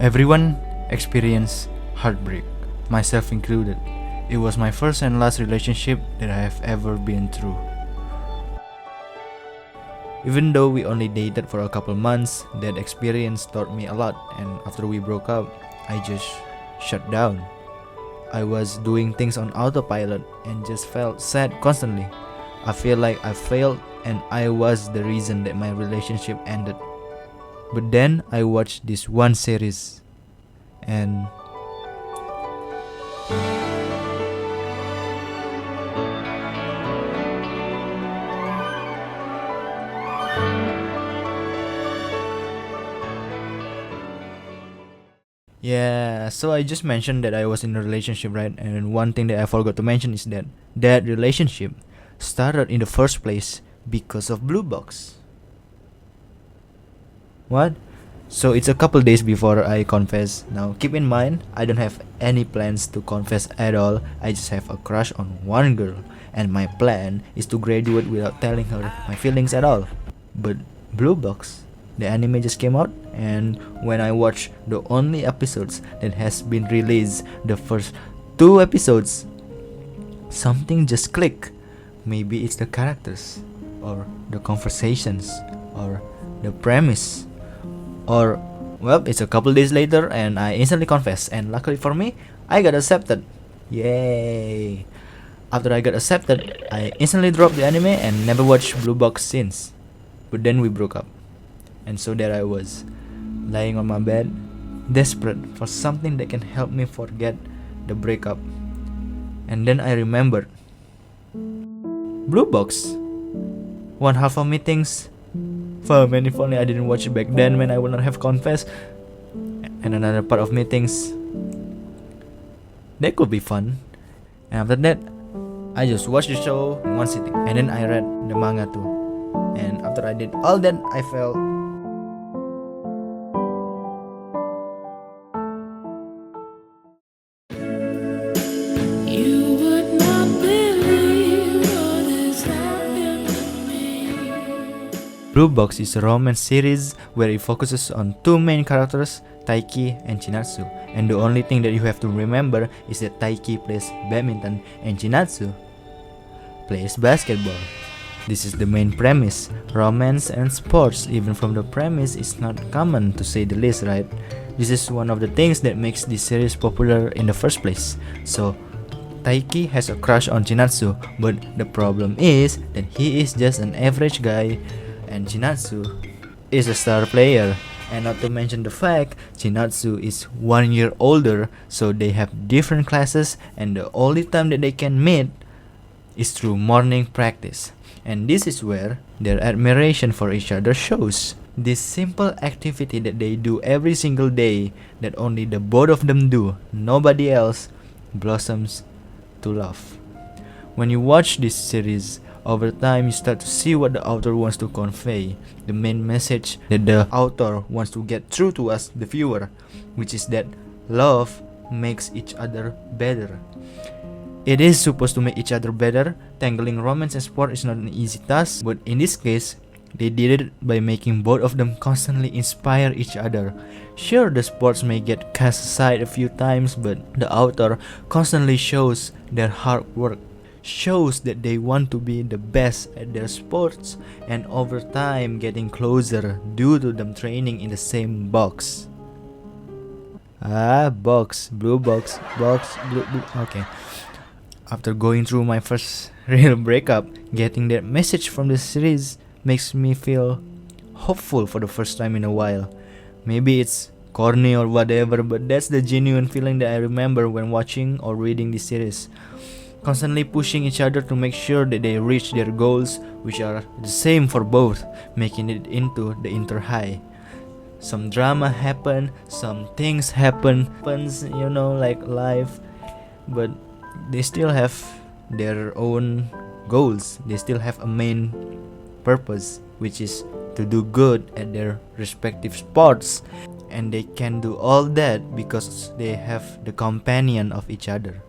Everyone experienced heartbreak, myself included. It was my first and last relationship that I have ever been through. Even though we only dated for a couple months, that experience taught me a lot, and after we broke up, I just shut down. I was doing things on autopilot and just felt sad constantly. I feel like I failed and I was the reason that my relationship ended. But then I watched this one series and yeah, so I just mentioned that I was in a relationship, right? And one thing that I forgot to mention is that that relationship started in the first place because of Blue Box. What? So it's a couple days before I confess. Now keep in mind, I don't have any plans to confess at all. I just have a crush on one girl, and my plan is to graduate without telling her my feelings at all. But Blue Box, the anime just came out, and when I watched the only episodes that has been released, the first 2 episodes, something just clicked. Maybe it's the characters, or the conversations, or the premise, or well, it's a couple days later and I instantly confessed, and luckily for me, I got accepted. Yay! After I got accepted, I instantly dropped the anime and never watched Blue Box since. But then we broke up. And so there I was, lying on my bed, desperate for something that can help me forget the breakup. And then I remembered Blue Box. One half of me thinks, fuck man, if only I didn't watch it back then, man, I would not have confessed. And another part of me thinks, that could be fun. And after that, I just watched the show in one sitting. And then I read the manga too. And after I did all that, I felt Blue Box is a romance series where it focuses on two main characters, Taiki and Chinatsu, and the only thing that you have to remember is that Taiki plays badminton and Chinatsu plays basketball. This is the main premise. Romance and sports, even from the premise, is not common to say the least, right? This is one of the things that makes this series popular in the first place. So, Taiki has a crush on Chinatsu, but the problem is that he is just an average guy and Chinatsu is a star player. And not to mention the fact, Chinatsu is 1 year older, so they have different classes, and the only time that they can meet is through morning practice. And this is where their admiration for each other shows. This simple activity that they do every single day, that only the both of them do, nobody else, blossoms to love. When you watch this series, over time you start to see what the author wants to convey, the main message that the author wants to get through to us, the viewer, which is that love makes each other better. It is supposed to make each other better. Tangling romance and sport is not an easy task, but in this case, they did it by making both of them constantly inspire each other. Sure, the sports may get cast aside a few times, but the author constantly shows their hard work, shows that they want to be the best at their sports, and over time getting closer due to them training in the same box. Box, blue box, blue. Okay. After going through my first real breakup, getting that message from the series makes me feel hopeful for the first time in a while. Maybe it's corny or whatever, but that's the genuine feeling that I remember when watching or reading this series. Constantly pushing each other to make sure that they reach their goals, which are the same for both, making it into the inter-high. Some drama happen, some things happens, like life, but they still have their own goals. They still have a main purpose, which is to do good at their respective sports, and they can do all that because they have the companion of each other.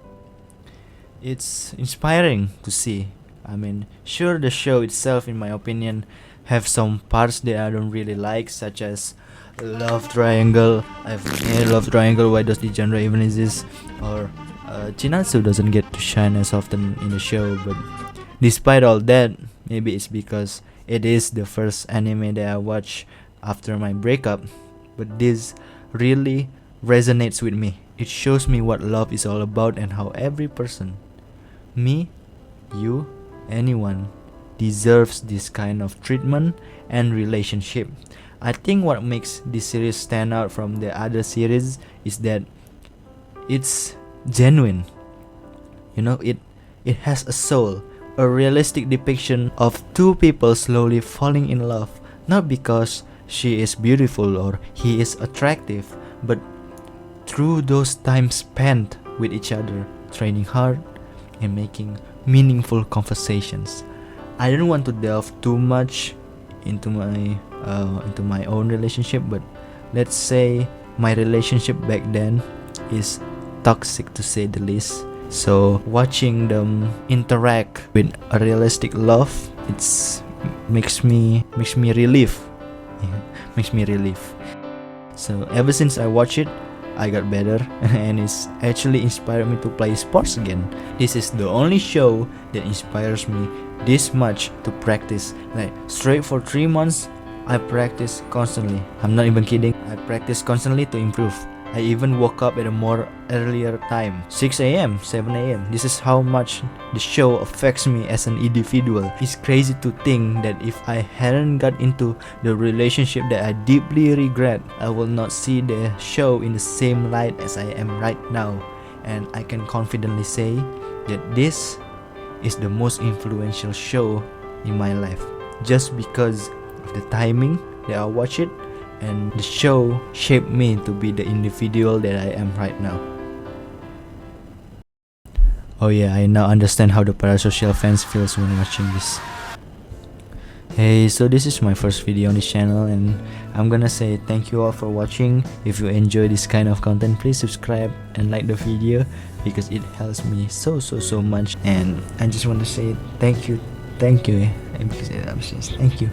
It's inspiring to see. I mean, sure, the show itself, in my opinion, have some parts that I don't really like, such as love triangle. I've made love triangle. Why does the genre even exist? Or Chinatsu doesn't get to shine as often in the show. But despite all that, maybe it's because it is the first anime that I watch after my breakup. But this really resonates with me. It shows me what love is all about and how every person, me, you, anyone, deserves this kind of treatment and relationship. I think what makes this series stand out from the other series is that it's genuine. It has a soul, a realistic depiction of two people slowly falling in love, not because she is beautiful or he is attractive, but through those times spent with each other, training hard and making meaningful conversations. I don't want to delve too much into my own relationship, but let's say my relationship back then is toxic to say the least. So watching them interact with a realistic love, it's makes me relief. Yeah, makes me relief. So ever since I watched it, I got better and it's actually inspired me to play sports again. This is the only show that inspires me this much to practice. Like straight for 3 months, I practice constantly. I'm not even kidding. I practice constantly to improve. I even woke up at a more earlier time, 6 a.m., 7 a.m. This is how much the show affects me as an individual. It's crazy to think that if I hadn't got into the relationship that I deeply regret, I will not see the show in the same light as I am right now. And I can confidently say that this is the most influential show in my life, just because of the timing that I watch it, and the show shaped me to be the individual that I am right now. Oh yeah, I now understand how the parasocial fans feels when watching this. Hey, so this is my first video on this channel and I'm gonna say thank you all for watching. If you enjoy this kind of content, please subscribe and like the video because it helps me so much. And I just want to say thank you, because it helps me. Thank you.